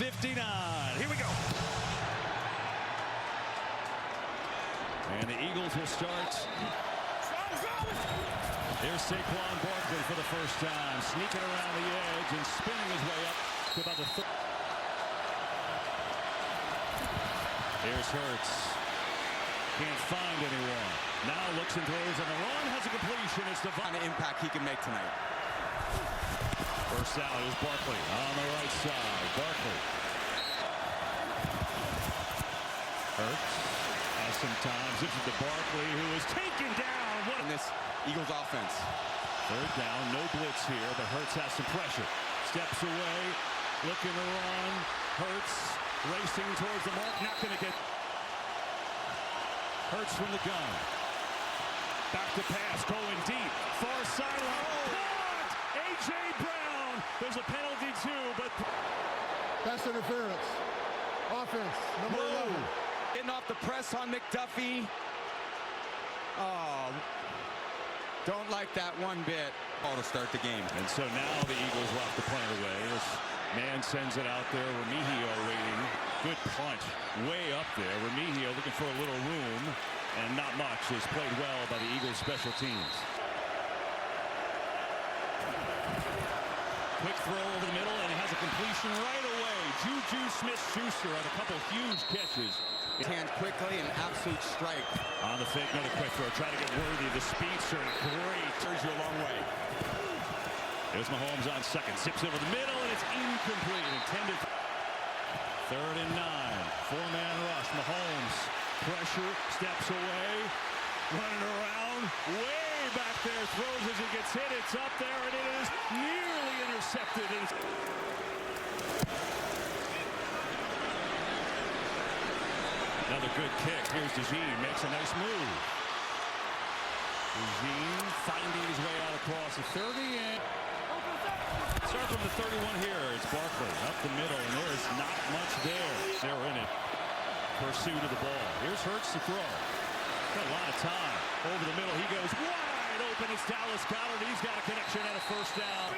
59. Here we go. And the Eagles will start. Here's Saquon Barkley for the first time, sneaking around the edge and spinning his way up to about the third. Here's Hurts. Can't find anyone. Now looks and throws on the run. Has a completion. It's the kind of impact he can make tonight. First out is Barkley on the right side. Barkley. Hurts has some time. This is the Barkley who is taken down. What in this Eagles offense? Third down, no blitz here, but Hurts has some pressure. Steps away, looking to run. Hurts racing towards the mark, not going to get. Hurts from the gun. Back to pass, going deep. Far sideline. Caught! A.J. Brown. There's a penalty too, but. Pass interference. Offense, number 11. Getting off the press on McDuffie. Oh, don't like that one bit. Ball to start the game. And so now the Eagles will have to punt it away. This man sends it out there. Remigio waiting. Good punt. Way up there. Remigio looking for a little room. And not much. Is played well by the Eagles special teams. Quick throw over the middle, and it has a completion right away. Juju Smith-Schuster had a couple huge catches. Hand quickly, an absolute strike. On the fake, another quick throw. Try to get Worthy, the speedster. Great. Turns you a long way. There's Mahomes on second. Zips over the middle, and it's incomplete. Intended. Third and 9. Four-man rush. Mahomes. Pressure. Steps away. Running around. Way back there. Throws as he gets hit. It's up there, and it is nearly intercepted. Another good kick. Here's DeJean. Makes a nice move. DeJean finding his way out across the 30. And start from the 31 here. It's Barkley up the middle, and there's not much there. They're in it. Pursuit of the ball. Here's Hurts to throw. Got a lot of time. Over the middle. He goes wide open. It's Dallas Goedert. He's got a connection and a first down.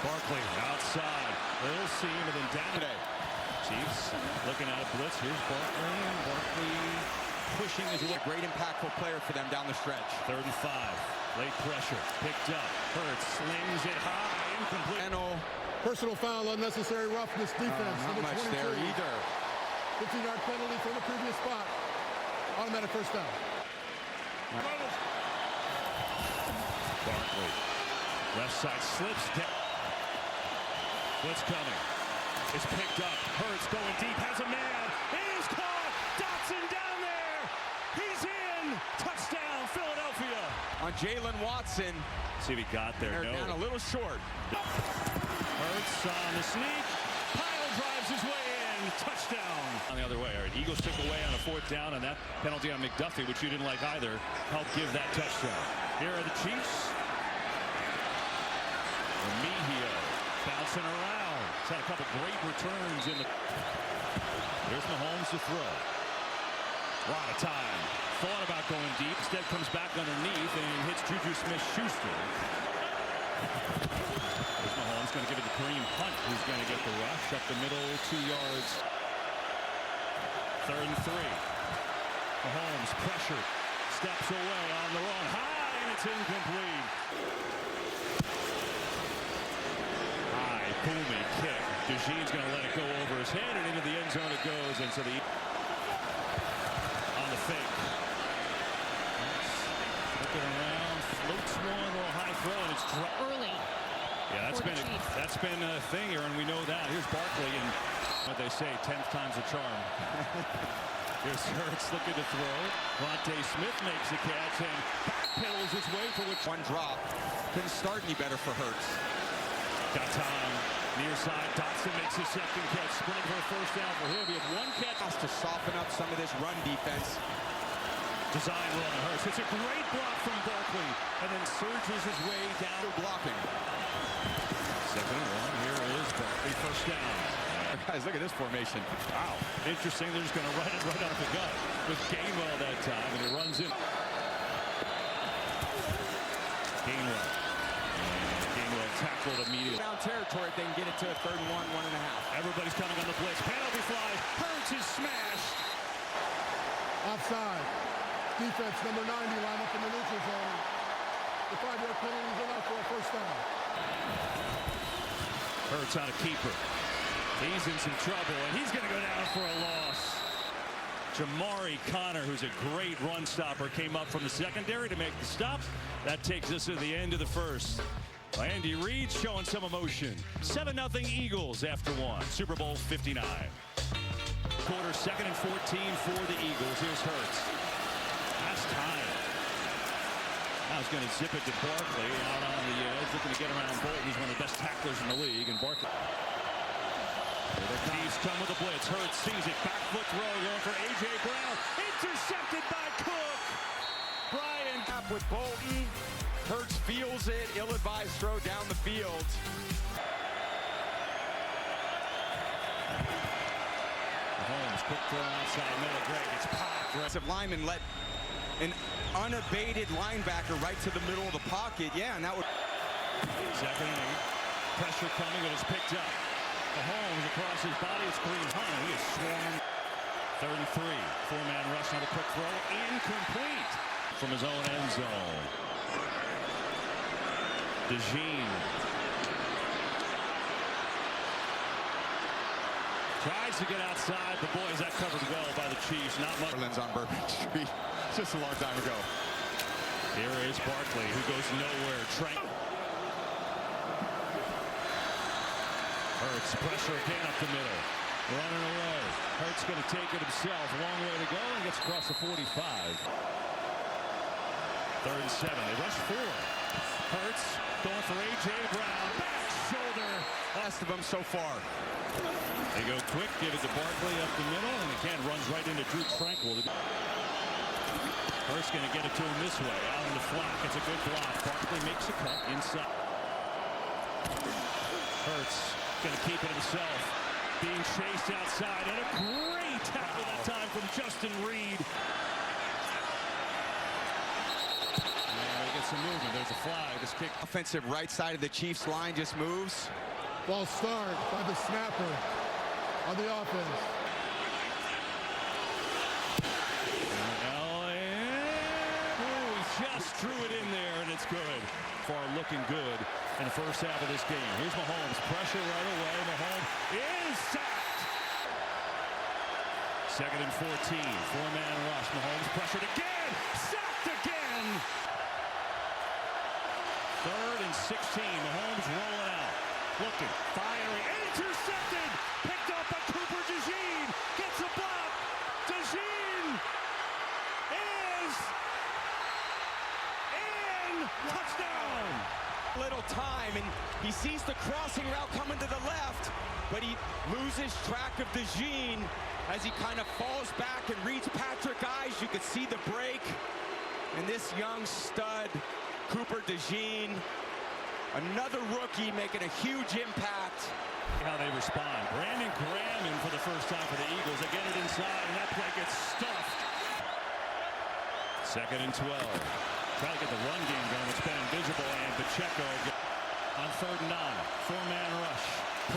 Barkley outside. Little seam and then down today. Chiefs looking at a blitz. Here's Barkley. Barkley pushing his way. Great impactful player for them down the stretch. 3rd and 5. Late pressure. Picked up. Hurts slings it high. Incomplete. Personal foul, unnecessary roughness defense. Not number much 22. there either. 15-yard penalty from the previous spot. Automatic first down. Barkley. Left side slips down. Blitz coming. It's picked up. Hurts going deep. Has a man. It is caught. Dotson down there. He's in. Touchdown, Philadelphia. On Jalen Watson. See if he got there. They're down a little short. Hurts on the sneak. Pyle drives his way in. Touchdown. On the other way. All right, Eagles took away on a 4th down, and that penalty on McDuffie, which you didn't like either, helped give that touchdown. Here are the Chiefs. Remigio bouncing around. He's had a couple great returns in the. Here's Mahomes to throw. A lot of time. Thought about going deep. Instead comes back underneath and hits Juju Smith-Schuster. Here's Mahomes going to give it to Kareem Hunt, who's going to get the rush up the middle, 2 yards. 3rd and 3. Mahomes pressured. Steps away on the run. High, and it's incomplete. Booming kick. DeJean's going to let it go over his head, and into the end zone it goes. And so the on the fake. Looking around, floats one, a little high throw, and it's early. Yeah, that's been a thing here, and we know that. Here's Barkley, and what they say, 10th time's a charm. Here's Hurts looking to throw. Vontae Smith makes the catch and backpedals his way for which one drop. Couldn't start any better for Hurts. Got time. Near side, Dotson makes his second catch. Sprinting for a first down for him. He had one catch. Has to soften up some of this run defense. Design run. Hurts. It's a great block from Barkley. And then surges his way down. Blocking. 2nd and 1. Here is Barkley. First down. Guys, look at this formation. Wow. Interesting. They're just going to run it right out the gut. With Gainwell that time. And he runs in. Gainwell. Tackled immediately. Down territory if they can get it to a 3rd and 1, 1.5. Everybody's coming on the blitz. Penalty flag. Hurts is smashed. Offside. Defense number 90 line up in the neutral zone. The 5-yard penalty is enough for a first down. Hurts on a keeper. He's in some trouble, and he's going to go down for a loss. Jamari Connor, who's a great run stopper, came up from the secondary to make the stop. That takes us to the end of the first. Andy Reid showing some emotion. 7-0 Eagles after one. Super Bowl 59. Quarter, 2nd and 14 for the Eagles. Here's Hurts. That's time. Now he's going to zip it to Barkley out on the edge, looking to get around Bolton. He's one of the best tacklers in the league, and Barkley. The Chiefs come with a blitz. Hurts sees it. Back foot throw going for A.J. Brown. Intercepted by Cook. Brian Up with Bolton. Hurts feels it. Ill-advised throw down the field. Mahomes, quick throw outside middle. Greg, it's popped. Defensive lineman let an unabated linebacker right to the middle of the pocket. Yeah, and that would. 2nd and 8. Pressure coming, but it's picked up. Mahomes across his body. It's Kareem Hunt. He is swarmed. 3rd and 3. 4-man rush. Another quick throw. Incomplete from his own end zone. DeJean tries to get outside. The boys, that covered well by the Chiefs. Not much. Orleans on Bourbon Street. Just a long time ago. Here is Barkley, who goes nowhere. Hurts, pressure again up the middle. Running away. Hurts going to take it himself. A long way to go, and gets across the 45. 3rd and 7. They rush 4. Hurts going for A.J. Brown. Back shoulder. Last of them so far. They go quick, give it to Barkley up the middle, and again runs right into Drew Tranquill. Hurts going to get it to him this way, out in the flat. It's a good block. Barkley makes a cut inside. Hurts going to keep it himself. Being chased outside, and a great tackle that time from Justin Reid. Some movement. There's a flag. This kick. Offensive right side of the Chiefs line just moves. Ball start by the snapper on the offense. He just drew it in there, and it's good. Far looking good in the first half of this game. Here's Mahomes. Pressure right away. Mahomes is sacked. 2nd and 14. 4-man rush. Mahomes pressured again. Sacked again. 3rd and 16. Mahomes rolling out. Looking. Firing. Intercepted. Picked up by Cooper DeJean. Gets a block. DeJean is in. Touchdown. Little time, and he sees the crossing route coming to the left, but he loses track of DeJean as he kind of falls back and reads Patrick Ives. You could see the break. And this young stud, Cooper DeJean, another rookie making a huge impact. How they respond. Brandon Graham in for the first time for the Eagles. They get it inside, and that play gets stuffed. 2nd and 12. Try to get the run game going. It's been invisible, and Pacheco on 3rd and 9. 4-man rush.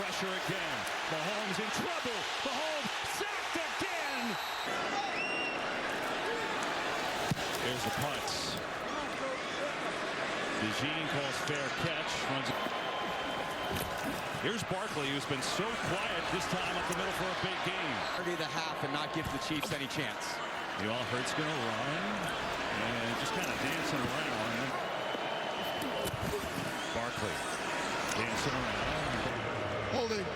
Pressure again. Mahomes in trouble. Mahomes sacked again. There's the punts. DeJean calls fair catch. Runs. Here's Barkley, who's been so quiet this time up the middle for a big game. 30 the half and not give the Chiefs any chance. You all Hurts going to run and just kind of dancing around. Barkley dancing around. Holding.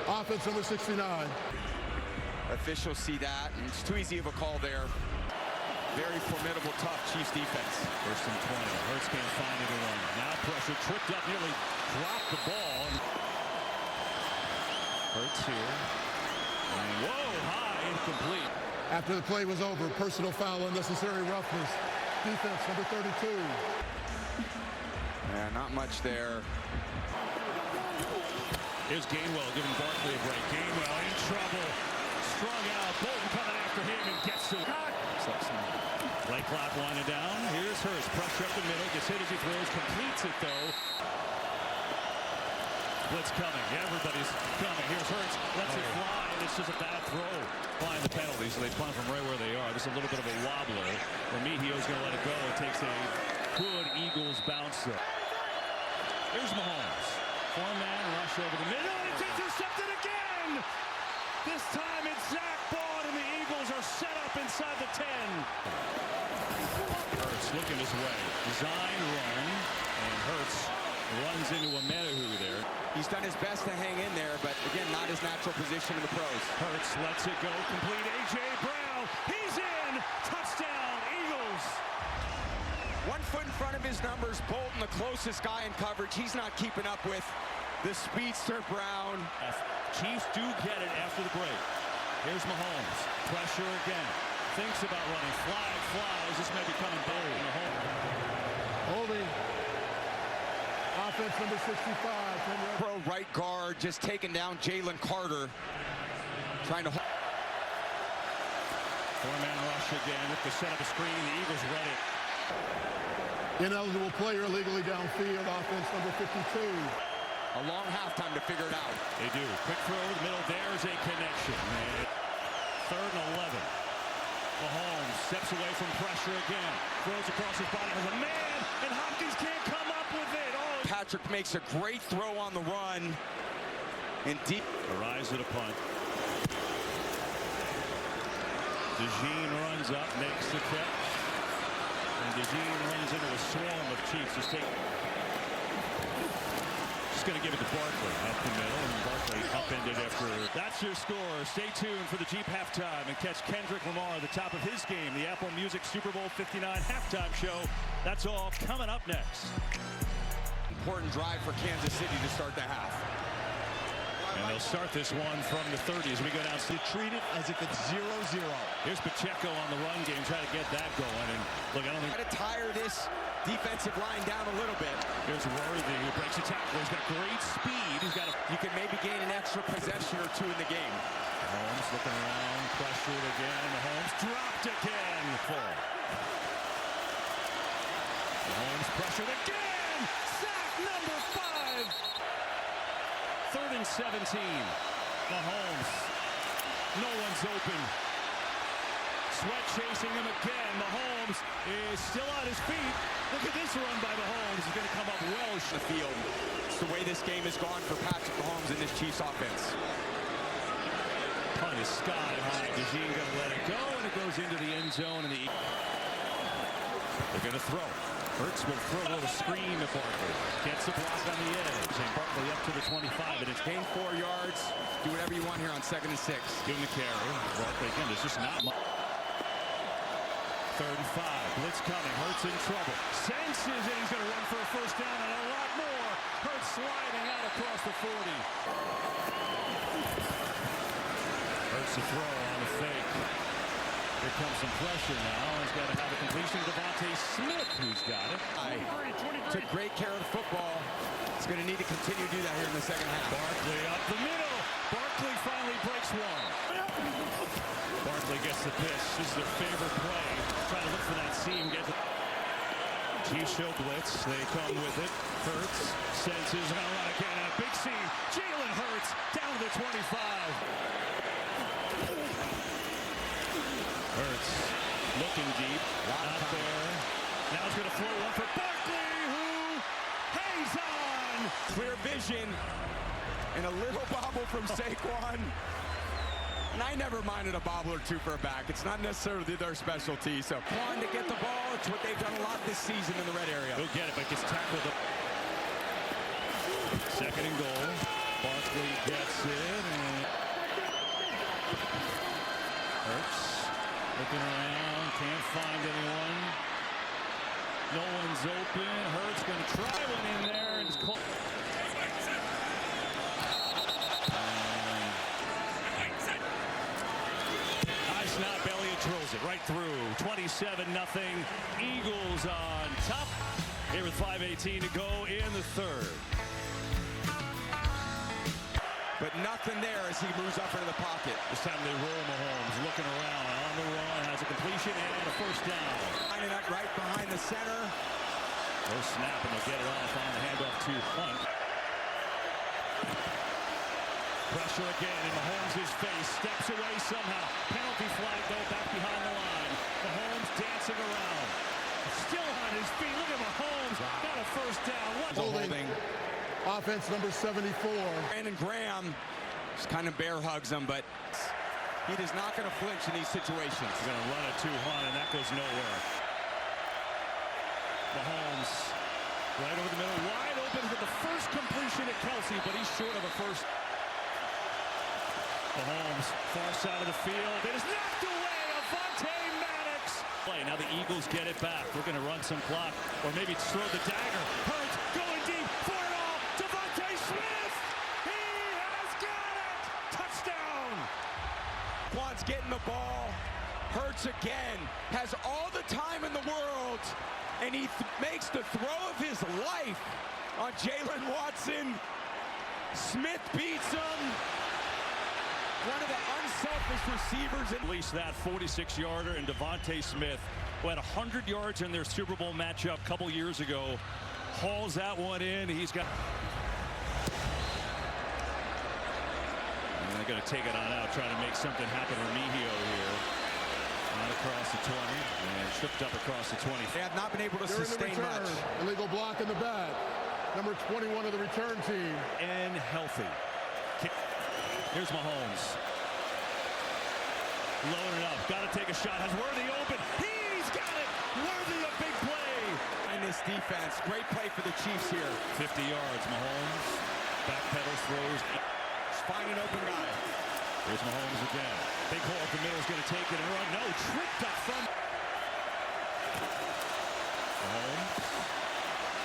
Offense number 69. Officials see that, and it's too easy of a call there. Very formidable, tough Chiefs defense. 1st and 20. Hurts can't find anyone. Now pressure, tripped up, nearly dropped the ball. Hurts here. And whoa, high, incomplete. After the play was over, personal foul, unnecessary roughness. Defense number 32. Yeah, not much there. Here's Gainwell giving Barkley a break. Gainwell in trouble. Strung out. Bolton coming after him and gets to it. Play clock winding down. Here's Hurts. Pressure up the middle. Gets hit as he throws. Completes it, though. Blitz coming. Everybody's coming. Here's Hurts lets it fly, and it's just a bad throw. Flying the penalty, so they punt from right where they are. This is a little bit of a wobbler. Remigio's going to let it go. It takes a good Eagles bounce there. Here's Mahomes. Four-man rush over the middle, and it's intercepted again! This time it's Zach Bond, and the Eagles are set up inside the 10. Hurts looking his way. Design run, and Hurts runs into a Menahu there. He's done his best to hang in there, but again, not his natural position in the pros. Hurts lets it go, complete A.J. Brown. He's in! Touchdown, Eagles! 1 foot in front of his numbers, Bolton, the closest guy in coverage. He's not keeping up with the speedster Brown. Chiefs do get it after the break. Here's Mahomes. Pressure again. Thinks about running. Flag flies. This may be coming back in the hole. Holding. Offense number 65. Pro right guard just taking down Jalen Carter. Trying to hold. Four-man rush again with the set of a screen. The Eagles read it. Ineligible player illegally downfield. Offense number 52. A long halftime to figure it out. They do. Quick throw over the middle. There's a connection. And 3rd and 11. Mahomes steps away from pressure again. Throws across his body. Has a man, and Hopkins can't come up with it. Oh. Patrick makes a great throw on the run. And deep. Arrives at a punt. DeJean runs up, makes the catch. And DeJean runs into a swarm of Chiefs. Just going to give it to Barkley up the middle, and Barkley upended after. That's your score. Stay tuned for the Jeep halftime and catch Kendrick Lamar at the top of his game, the Apple Music Super Bowl 59 halftime show. That's all coming up next. Important drive for Kansas City to start the half. And they'll start this one from the 30s. We go down to treat it as if it's 0-0. Here's Pacheco on the run game, try to get that going. And look, I don't think. Try to tire this defensive line down a little bit. Here's Worthy, who breaks a tackle. He's got great speed. He's got. You can maybe gain an extra possession or two in the game. Mahomes looking around, pressured again. Mahomes dropped again. Full. Mahomes pressured again. Sack number 5. 3rd and 17. Mahomes. No one's open. Sweat chasing him again. Mahomes is still on his feet. Look at this run by Mahomes. He's going to come up well. The field. It's the way this game has gone for Patrick Mahomes in this Chiefs offense. Punt is sky high. DeJean going to let it go, and it goes into the end zone. And they're going to throw. Hurts will throw a little screen to Barkley. Gets a block on the edge. And Barkley up to the 25. And it's gain 4 yards. Do whatever you want here on 2nd and 6. Give him the carry. Barkley again. There's just not much. 3rd and 5. Blitz coming. Hurts in trouble. Senses it. He's going to run for a first down and a lot more. Hurts sliding out across the 40. Hurts a throw on the fake. Here comes some pressure now. He's got to have a completion to Devontae Smith, who's got it. Took great care of the football. He's going to need to continue to do that here in the second half. Barkley up the middle. Barkley finally breaks one. Barkley gets the pitch. This is their favorite play. Trying to look for that seam. Get the Chiefs show blitz. They come with it. Hurts senses going to run again. And a big seam. Jalen Hurts down to the 25. Hurts looking deep, not there. Now he's going to throw one for Barkley, who hangs on. Clear vision and a little bobble from Saquon. And I never minded a bobble or two for a back. It's not necessarily their specialty. So Quan to get the ball. It's what they've done a lot this season in the red area. He'll get it, but gets tackled. 2nd and goal. Barkley gets it. And Hurts. Looking around, can't find anyone. No one's open. Hurts going to try one in there, and it's caught. High snap, Elliott drills it right through. 27-0. Eagles on top. Here with 5:18 to go in the 3rd. But nothing there as he moves up into the pocket. This time they roll Mahomes, looking around on the run, has a completion and a first down. Lining up right behind the center. No snap, and they'll get it off on the handoff to Hunt. Pressure again in Mahomes' face. Steps away somehow. Penalty flag, though, back behind the line. Mahomes dancing around. Still on his feet. Look at Mahomes. Got a first down. What? Holding. Offense number 74. Brandon Graham just kind of bear hugs him, but he is not going to flinch in these situations. He's going to run it to Hunt, and that goes nowhere. Mahomes right over the middle, wide open for the first completion at Kelsey, but he's short of a first. Mahomes, far side of the field. It is knocked away. Avonte Maddox. Now the Eagles get it back. We're going to run some clock, or maybe throw the dagger. Hurts going deep for it all. Devontae Smith. He has got it. Touchdown. Quan's getting the ball. Hurts again. Has all the time in the world. And he makes the throw of his life on Jalen Watson. Smith beats him. One of the unselfish receivers. At least that 46-yarder, and Devontae Smith, who had 100 yards in their Super Bowl matchup a couple years ago, hauls that one in. He's got. And they're going to take it on out, trying to make something happen to Remigio here. Not across the 20, and tripped up across the 20. They have not been able to They're sustain in the return. much. Illegal block in the back. Number 21 of the return team. And healthy. Here's Mahomes. Loading up. Got to take a shot. Has Worthy open. He's got it. Worthy, a big play. And this defense. Great play for the Chiefs here. 50 yards. Mahomes. Backpedals, throws. Find an open guy. Here's Mahomes again. Big hole up the middle. Is going to take it and run. No. Tripped up from. Mahomes.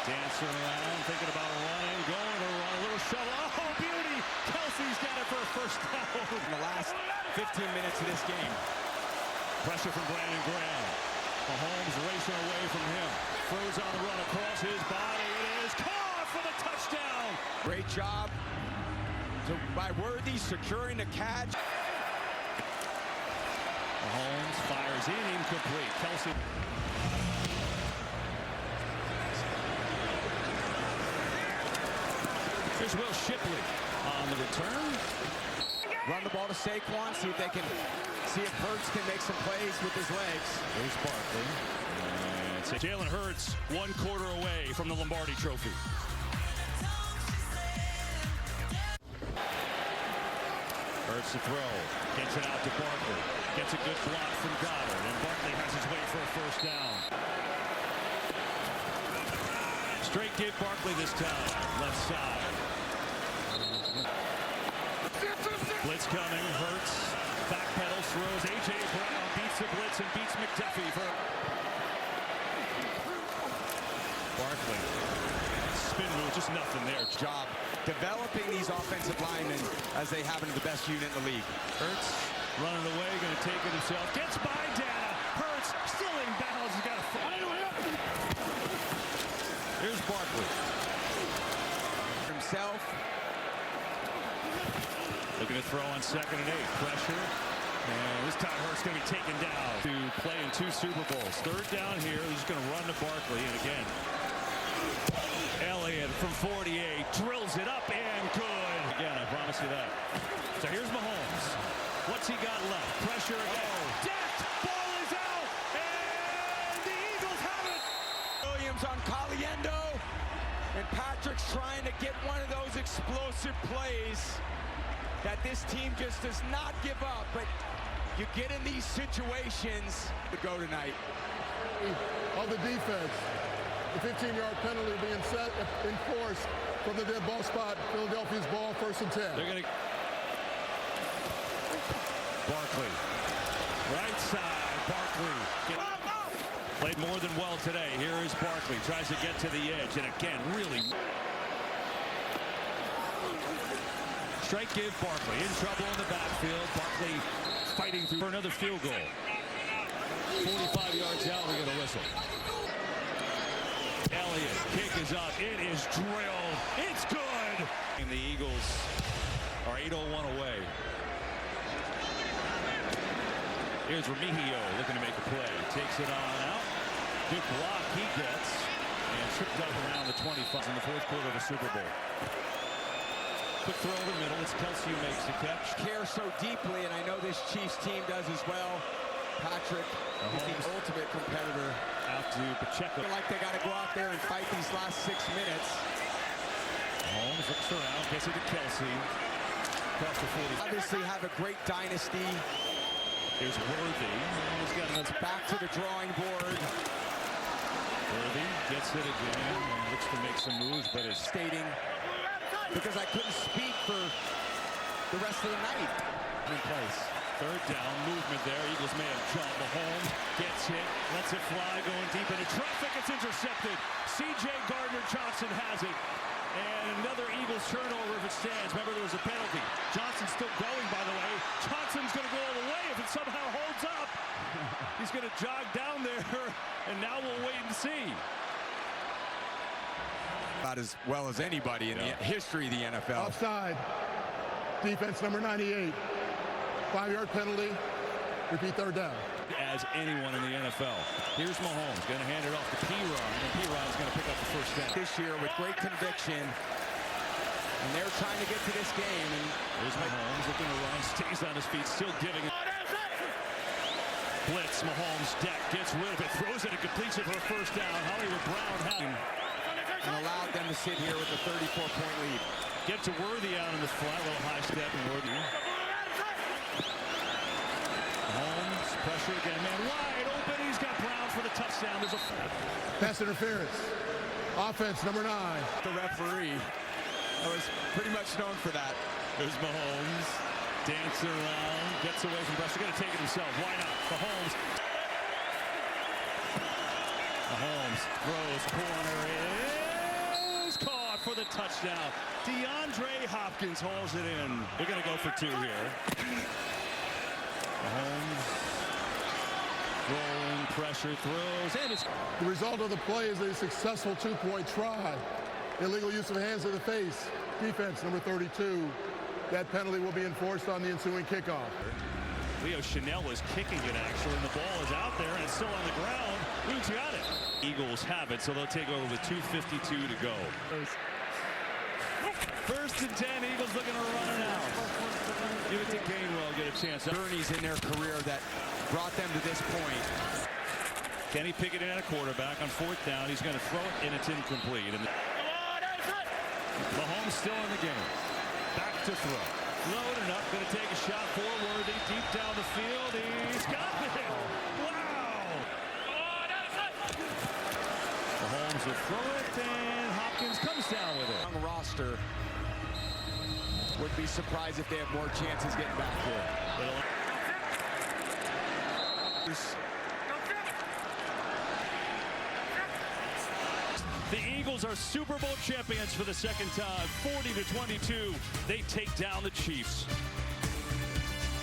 Dancing around. Thinking about running. Going to run. A little shovel. Oh, beauty. Kelsey's got it for a first down. In the last 15 minutes of this game. Pressure from Brandon Graham. Mahomes racing away from him. Throws on the run across his body. It is caught for the touchdown. Great job by Worthy securing the catch. Mahomes fires in, incomplete. Kelsey. Here's Will Shipley on the return. Run the ball to Saquon, see if Hurts can make some plays with his legs. There's Barkley. And Jalen Hurts 1 quarter away from the Lombardi Trophy. Hurts to throw. Gets it out to Barkley. Gets a good block from Goddard. And Barkley has his way for a first down. Straight give Barkley this time. Left side. Blitz coming. Hurts. Backpedals. Throws. A.J. Brown beats the blitz and beats McDuffie for Barkley. Spin move. Just nothing there. Job developing these offensive linemen as they have into the best unit in the league. Hurts running away. Going to take it himself. Gets by Dana. Hurts still in bounds. He's got a foot. Here's Barkley. Himself. Looking to throw on 2nd and 8. Pressure. And this time Hurts going to be taken down to play in 2 Super Bowls. 3rd down here. He's just going to run to Barkley. And again, Elliott from 48 drills it up and good. Again, I promise you that. So here's Mahomes. What's he got left? Pressure again. Decked. Ball is out. And the Eagles have it. Williams on Caliendo. And Patrick's trying to get one of those explosive plays that this team just does not give up. But you get in these situations to go tonight. Of the defense. The 15-yard penalty being enforced from the dead ball spot. Philadelphia's ball, 1st and 10. They're going to. Barkley. Right side. Barkley. Played more than well today. Here is Barkley. Tries to get to the edge. And again, really. Straight give Barkley. In trouble in the backfield. Barkley fighting through for another field goal. 45 yards out. We get a whistle. Elliott, kick is up. It is drilled. It's good. And the Eagles are 8-0-1 away. Here's Remigio looking to make a play. Takes it on out. Good block he gets. And tripped up around the 25 in the 4th quarter of the Super Bowl. Quick throw over the middle. It's Kelsey who makes the catch. Care so deeply, and I know this Chiefs team does as well. Patrick is the ultimate competitor. Out to Pacheco. Feel like they got to go out there and fight these last 6 minutes. Mahomes looks around, gets it to Kelsey. Across the 40. Obviously have a great dynasty. Here's Worthy. He's got another. Back to the drawing board. Worthy gets it again and looks to make some moves, but is Stating, because I couldn't speak for the rest of the night. in place. Third down, movement there. Eagles may have jumped. Mahomes gets hit, lets it fly, going deep into traffic. It's intercepted. C.J. Gardner-Johnson has it. And another Eagles turnover if it stands. Remember, there was a penalty. Johnson's still going, by the way. Johnson's going to go all the way if it somehow holds up. He's going to jog down there, and now we'll wait and see. About as well as anybody in the history of the NFL. Offside. Defense number 98. 5-yard penalty. Repeat, third down. As anyone in the NFL. Here's Mahomes, going to hand it off to P-Ron, and P-Ron's going to pick up the first down. This year with great conviction, and they're trying to get to this game. And there's Mahomes looking to run, stays on his feet, still giving it. Blitz, Mahomes, deck, gets rid of it, throws it and completes it for a first down. Hollywood Brown has him. And allowed them to sit here with a 34-point lead. Get to Worthy out in the flat, a little high step, and Worthy. Mahomes, pressure again, man wide open, he's got Brown for the touchdown. There's a Pass interference. Offense number 9. The referee was pretty much known for that. There's Mahomes, dancing around, gets away from pressure, going to take it himself. Why not? Mahomes throws, corner is caught for the touchdown. DeAndre Hopkins hauls it in. They're going to go for 2 here. Mahomes rolling, pressure, throws, and it's... The result of the play is a successful 2-point try. Illegal use of hands to the face. Defense number 32. That penalty will be enforced on the ensuing kickoff. Leo Chanel is kicking it, actually, and the ball is out there, and it's still on the ground. Who's got it? Eagles have it, so they'll take over with 2:52 to go. First and 10, Eagles looking to run it out. Give it to Gainwell, get a chance. Journeys in their career that brought them to this point. Kenny Pickett in at a quarterback on 4th down. He's going to throw it, and it's incomplete. And Mahomes still in the game. Back to throw. Loading up, going to take a shot for Worthy. Deep down the field, he's got it. Wow! Mahomes will throw it, and Hopkins comes down with it. Young roster. Would be surprised if they have more chances getting back here. The Eagles are Super Bowl champions for the second time. 40-22, they take down the Chiefs.